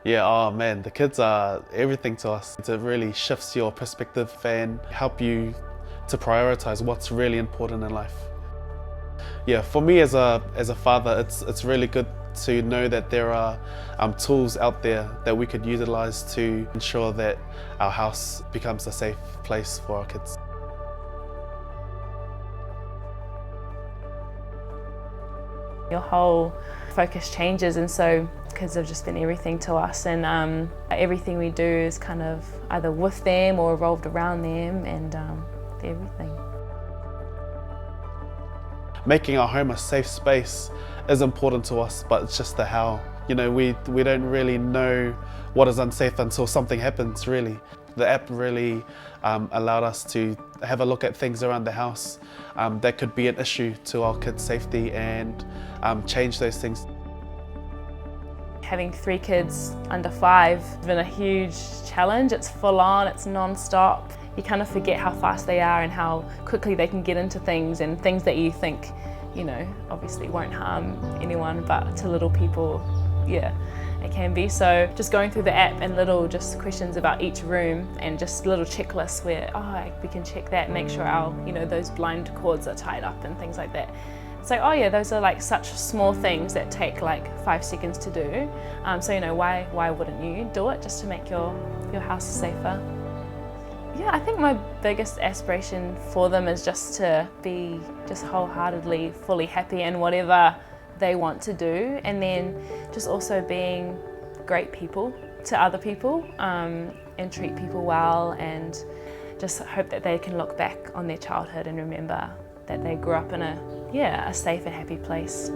Yeah, oh man, the kids are everything to us. It really shifts your perspective and help you to prioritize what's really important in life. Yeah, for me as a father, it's really good to know that there are tools out there that we could utilize to ensure that our house becomes a safe place for our kids. Your whole focus changes, and so kids have just been everything to us, and everything we do is kind of either with them or revolved around them, and they're everything. Making our home a safe space is important to us, but it's just the how. You know, we don't really know what is unsafe until something happens, really. The app really allowed us to have a look at things around the house that could be an issue to our kids' safety and change those things. Having 3 kids under 5 has been a huge challenge. It's full on, it's non-stop. You kind of forget how fast they are and how quickly they can get into things, and things that you think, you know, obviously won't harm anyone, but to little people, yeah, it can be. So just going through the app and little just questions about each room and just little checklists where, oh, we can check that, make sure our, you know, those blind cords are tied up and things like that. So, oh yeah, those are like such small things that take like 5 seconds to do. So, you know, why wouldn't you do it just to make your house safer? Yeah, I think my biggest aspiration for them is just to be just wholeheartedly, fully happy in whatever they want to do, and then just also being great people to other people and treat people well, and just hope that they can look back on their childhood and remember that they grew up in a safe and happy place.